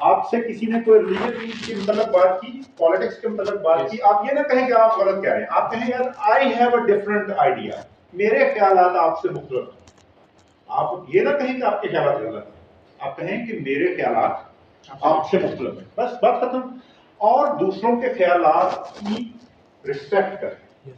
آپ سے کسی نے کوئی ریلیجن کے متعلق بات کی، پالیٹکس کے متعلق بات کی، آپ یہ نہ کہیں کہ آپ غلط کہہ رہے ہیں، آپ کہیں یار I have a different idea, میرے خیالات آپ سے مختلف ہیں. آپ یہ نہ کہیں کہ آپ کے خیالات غلط ہیں، آپ کہیں کہ میرے خیالات آپ سے مختلف ہیں، بس بات ختم. اور دوسروں کے خیالات کی رسپیکٹ کریں.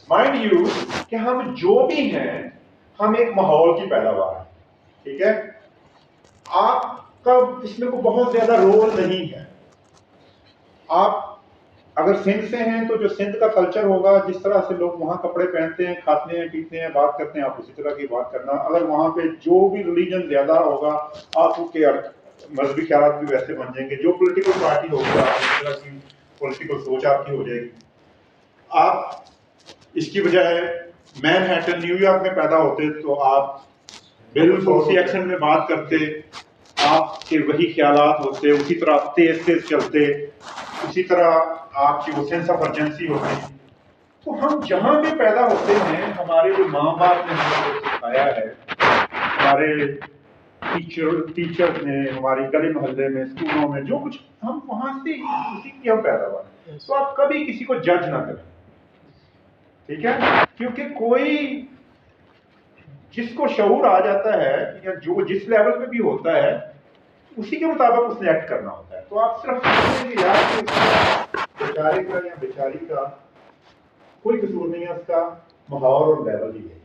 مائنڈ یو کہ ہم جو بھی ہیں ہم ایک ماحول کی پیداوار ہیں، ٹھیک ہے. آپ کا اس میں کوئی بہت زیادہ رول نہیں ہے. آپ اگر سندھ سے ہیں تو جو سندھ کا کلچر ہوگا، جس طرح سے لوگ وہاں کپڑے پہنتے ہیں، کھاتے ہیں، پیتے ہیں، بات کرتے ہیں، آپ اسی طرح کی بات کرنا. اگر وہاں پہ جو بھی ریلیجن زیادہ ہوگا آپ کے مذہبی خیالات بھی ویسے بن جائیں گے. جو پولیٹیکل پارٹی ہوگی آپ اس طرح کی پولیٹیکل سوچ آپ کی ہو جائے گی. آپ اس کی وجہ ہے مین ہیٹن نیو یارک میں پیدا ہوتے تو آپ بالکل اسی ایکسنٹ میں بات کرتے، آپ کے وہی خیالات ہوتے، اسی طرح تیز تیز چلتے، اسی طرح آپ کی وہ سینس آف ارجنسی ہوتی. تو ہم جہاں بھی پیدا ہوتے ہیں ہمارے جو ماں باپ نے ہمیں سکھایا ہے، ہمارے ٹیچر نے، ہماری گلی محلے میں، اسکولوں میں، جو کچھ ہم وہاں سے اسی کی ہم پیدا ہوئے. تو آپ کبھی کسی کو جج نہ کریں، ٹھیک ہے. کیونکہ کوئی جس کو شعور آ جاتا ہے یا جو جس لیول پہ بھی ہوتا ہے اسی کے مطابق اس نے ایکٹ کرنا ہوتا ہے. تو آپ صرف بیچارے کا یا بیچاری کا کوئی قصور نہیں ہے، اس کا ماحول اور لیول ہی ہے.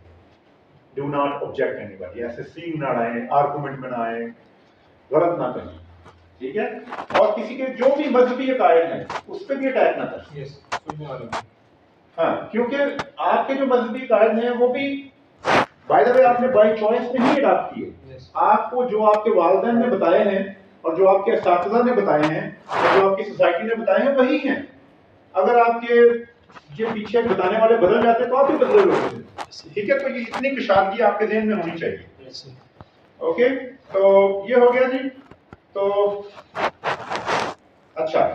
Do not object any body, ایسے سین نہ آئیں، آرگومنٹ میں نہ آئیں، غلط نہ کریں، ٹھیک ہے. اور کسی کے جو بھی مذہبی عقائد ہیں اس پہ بھی اٹیک نہ کریں. ہاں، کیونکہ آپ کے جو مذہبی عقائد ہیں وہ بھی بائی دا وے آپ نے بائی چوائس نہیں اڈاپٹ کیے. آپ کو جو آپ کے والدین نے بتائے ہیں اور جو آپ کے اساتذہ نے بتائے ہیں اور جو آپ کی سوسائٹی نے بتائے ہیں وہی ہیں. اگر آپ کے یہ پیچھے بتانے والے بدل جاتے تو آپ بھی بدلے ہوتے ہیں، ٹھیک ہے. تو یہ اتنی کشادگی آپ کے ذہن میں ہونی چاہیے. اوکے، تو یہ ہو گیا جی. تو اچھا،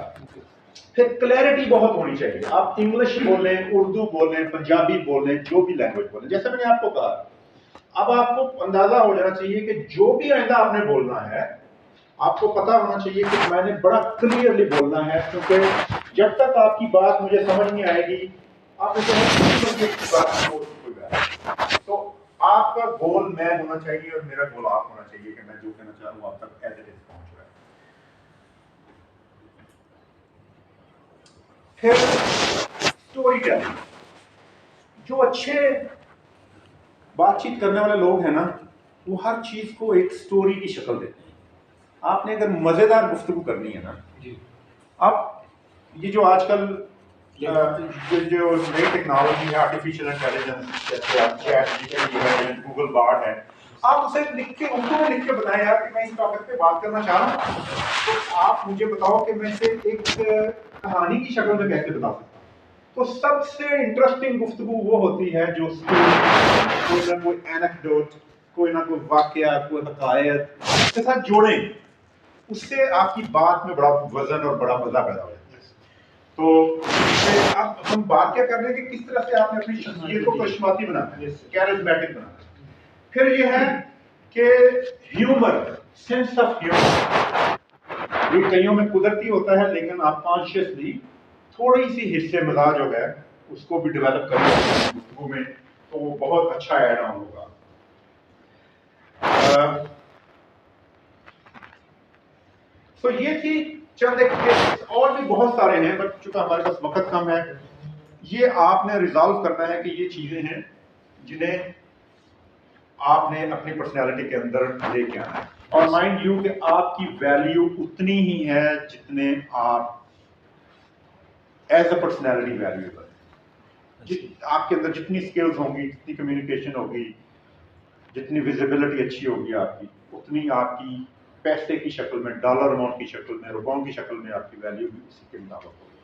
پھر کلیئرٹی بہت ہونی چاہیے. آپ انگلش بولیں، اردو بولیں، پنجابی بولیں، جو بھی لینگویج بولیں، جیسے میں نے آپ کو کہا اب آپ کو اندازہ ہو جانا چاہیے کہ جو بھی آئندہ آپ نے بولنا ہے آپ کو پتا ہونا چاہیے کہ میں نے بڑا کلیئرلی بولنا ہے. کیونکہ جب تک آپ کی بات مجھے سمجھ نہیں آئے گی آپ تو آپ کا گول میں ہونا چاہیے اور میرا گول آپ ہونا چاہیے کہ میں جو کہنا چاہ رہا ہوں آپ تک ایز اٹ از پہنچ رہا ہے. پھر اسٹوری ٹیلنگ. جو اچھے بات چیت کرنے والے لوگ ہیں نا وہ ہر چیز کو ایک اسٹوری کی شکل دیتے ہیں. آپ نے اگر مزیدار گفتگو کرنی ہے نا، آپ یہ جو آج کل جو نئی ٹیکنالوجی ہے، آرٹیفیشیل انٹیلیجنس، جیسے آپ چیٹ جی پی ٹی ہے، گوگل بارڈ ہے، آپ اسے لکھ کے اردو میں لکھ کے بتائیں یار کہ میں اس ٹاپک پہ بات کرنا چاہ رہا ہوں، تو آپ مجھے بتاؤ کہ میں اسے ایک کہانی کی شکل میں کیسے بتا سکتا ہوں. تو سب سے انٹرسٹنگ گفتگو وہ ہوتی ہے جو کوئی نہ کوئی اینیکڈوٹ، کوئی نہ کوئی واقعہ، کوئی حقائق کے ساتھ جوڑیں. اس سے آپ کی بات میں بڑا وزن اور بڑا مزہ پیدا ہو جاتا ہے. تو اب ہم بات کیا کر رہے ہیں کہ کس طرح سے آپ نے اپنی شخصیت کو کرشماتی بنانا ہے، کیرزمیٹک بنانا ہے. پھر یہ ہے کہ ہیومر، سینس آف ہیومر، یہ کئیوں میں قدرتی ہوتا ہے لیکن آپ کانشیسلی تھوڑی سی حصے مزاج جو ہے اس کو بھی ڈیولپ کریں گفتگو میں تو وہ بہت اچھا ایڈ آن ہوگا. تو یہ تھی چند ایک کیسز، اور بھی بہت سارے ہیں بٹ چونکہ ہمارے پاس وقت کم ہے. یہ آپ نے ریزالو کرنا ہے کہ یہ چیزیں ہیں جنہیں آپ نے اپنی پرسنالٹی کے اندر لے کے آنا ہے. اور مائنڈ یو کہ آپ کی ویلیو اتنی ہی ہے جتنے آپ ایز اے پرسنالٹی ویلیوبل. آپ کے اندر جتنی سکلز ہوں گی، جتنی کمیونیکیشن ہوگی، جتنی ویزیبلٹی اچھی ہوگی آپ کی، اتنی آپ کی پیسے کی شکل میں، ڈالر اماؤنٹ کی شکل میں، روپوں کی شکل میں آپ کی ویلیو بھی اسی کے مطابق ہوگی.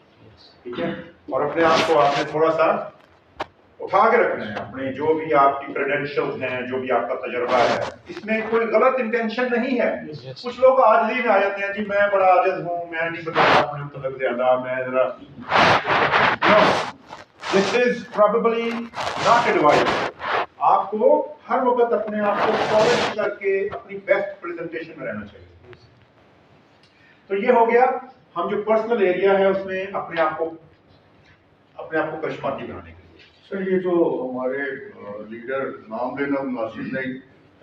ٹھیک ہے. اور اپنے آپ کو آپ نے تھوڑا سا اٹھا کے رکھنا ہے. اپنے جو بھی آپ کی کریڈینشیلز ہیں، جو بھی آپ کا تجربہ ہے، اس میں کوئی غلط انٹینشن نہیں ہے. کچھ لوگ عاجزی میں آ جاتے ہیں، جی میں بڑا عاجز ہوں، میں نہیں بتاتا اپنے مطلب زیادہ، میں ذرا دس از پرابیبلی ناٹ ایڈوائز. آپ کو ہر وقت اپنے آپ کو پالش کر کے اپنی بیسٹ پریزنٹیشن میں رہنا چاہیے. تو یہ ہو گیا ہم جو پرسنل ایریا ہے اس میں اپنے آپ کو کرشماتی بنانے کے لیے. سر یہ جو ہمارے لیڈر نام لینا مناسب نہیں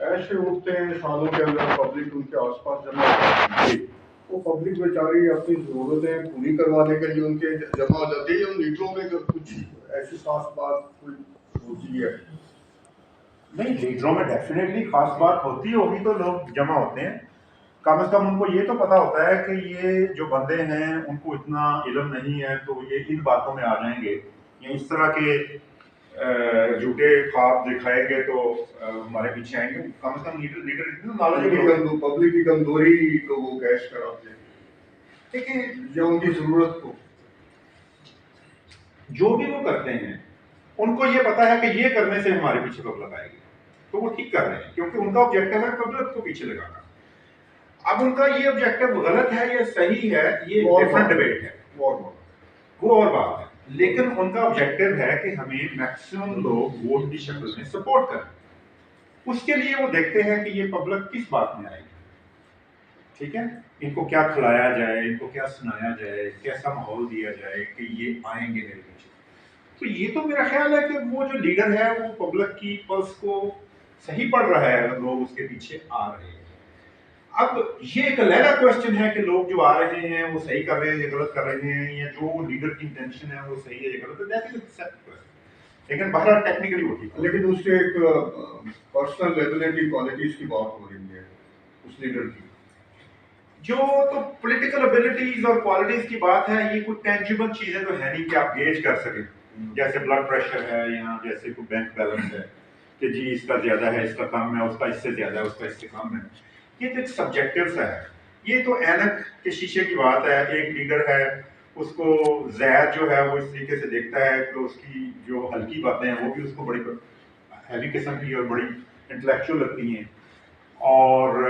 ایسے اٹھتے ہیں سالوں کے اندر پبلک ان کے آس پاس جمع ہوتی ہے، وہ پبلک بیچاری اپنی ضرورتیں پوری کروانے کے لیے ان کے جمع ہو جاتی ہے. ان لیڈروں میں کچھ ایسی خاص بات کوئی ہوتی ہے؟ نہیں، لیڈروں میں ڈیفینیٹلی خاص بات ہوتی ہوگی تو لوگ جمع ہوتے ہیں. کم از کم ان کو یہ تو پتا ہوتا ہے کہ یہ جو بندے ہیں ان کو اتنا علم نہیں ہے تو یہ ان باتوں میں آ جائیں گے یا اس طرح کے جھوٹے خواب دکھائیں گے تو ہمارے پیچھے آئیں گے. کم از کم لیڈر اتنا نالج پبلک کی کمزوری کو وہ کیش کراتے ہیں دیکھیں یا ان کی ضرورت کو جو بھی وہ کرتے ہیں ان کو یہ پتا ہے کہ یہ کرنے سے ہمارے پیچھے پبلک آئے گی تو وہ ٹھیک کر رہے ہیں کیونکہ ان کا آبجیکٹو ہے پبلک کو پیچھے لگانا. اب ان کا یہ آبجیکٹو غلط ہے یا صحیح ہے یہ ڈفرنٹ ڈبیٹ ہے، وہ اور بات ہے. لیکن ان کا آبجیکٹو ہے کہ ہمیں میکسیمم لوگ ووٹ کی شکل میں سپورٹ کریں. اس کے لیے وہ دیکھتے ہیں کہ یہ پبلک کس بات میں آئے گی. ٹھیک ہے، ان کو کیا کھلایا جائے، ان کو کیا سنایا جائے، کیسا ماحول دیا جائے کہ یہ آئیں گے میرے پیچھے. تو یہ تو میرا خیال ہے کہ وہ جو لیڈر ہے وہ پبلک کی پلس کو صحیح پڑھ رہا ہے اگر لوگ اس کے پیچھے آ رہے ہیں. اب یہ ایک علیحدہ کوشچن ہے کہ لوگ جو آ رہے ہیں وہ صحیح کر رہے ہیں یا غلط کر رہے ہیں یا جو لیڈر کی انٹینشن ہے وہ صحیح ہے یا غلط ہے. لیکن بہرحال ٹیکنیکلی وہ ٹھیک ہے. لیکن اس کے ایک پرسنل ایبلٹی کوالٹیز کی بات ہو رہی ہے اس لیڈر کی جو تو پولیٹیکل ابیلٹیز اور کوالٹیز کی بات ہے یہ کوئی ٹینجیبل چیزیں تو ہے نہیں کہ آپ گیج کر سکیں. جیسے بلڈ پریشر ہے یا جیسے کوئی بینک بیلنس ہے کہ جی اس کا زیادہ ہے، اس کا کم ہے، اس کا اس سے زیادہ ہے، اس کا اس سے کم ہے. یہ تو ایک سبجیکٹو سا ہے. یہ تو اینک کے شیشے کی بات ہے. ایک لیڈر ہے اس کو زید جو ہے وہ اس طریقے سے دیکھتا ہے کہ اس کی جو ہلکی باتیں ہیں وہ بھی اس کو بڑی ہیوی قسم کی اور بڑی انٹلیکچوئل لگتی ہیں، اور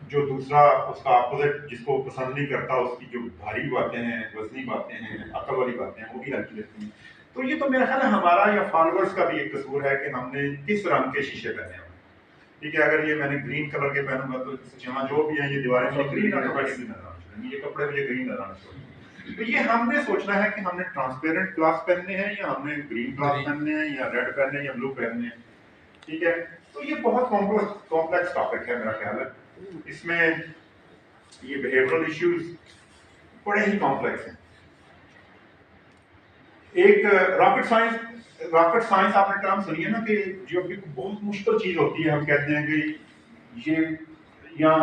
جو دوسرا اس کا اپوزٹ جس کو پسند نہیں کرتا اس کی جو بھاری باتیں ہیں، وزنی باتیں ہیں، عقل والی باتیں ہیں وہ بھی ہلکی لگتی ہیں. تو یہ تو میرا خیال ہے ہمارا یا فالوورز کا بھی ایک قصور ہے کہ ہم نے کس رنگ کے شیشے پہنے ہیں. ٹھیک ہے، اگر یہ میں نے گرین کلر کے پہنوں گا تو جہاں جو بھی ہیں یہ دیواریں میں گرین آٹومیٹکلی نظر آنا چاہیے، یہ کپڑے مجھے گرین نظر آنا چاہیے. تو یہ ہم نے سوچنا ہے کہ ہم نے ٹرانسپیرنٹ گلاس پہننے ہیں یا ہم نے گرین گلاس پہننے ہیں یا ریڈ پہننے ہیں یا بلو پہننے ہیں. ٹھیک ہے، تو یہ بہت کمپلیکس ٹاپک ہے میرا خیال ہے. اس میں یہ بیہیورل ایشوز بڑے ہی کمپلیکس ہیں. ایک راکٹ سائنس آپ نے ٹرم سنی ہے نا کہ جو بہت مشکل چیز ہوتی ہے ہم کہتے ہیں کہ یہ یا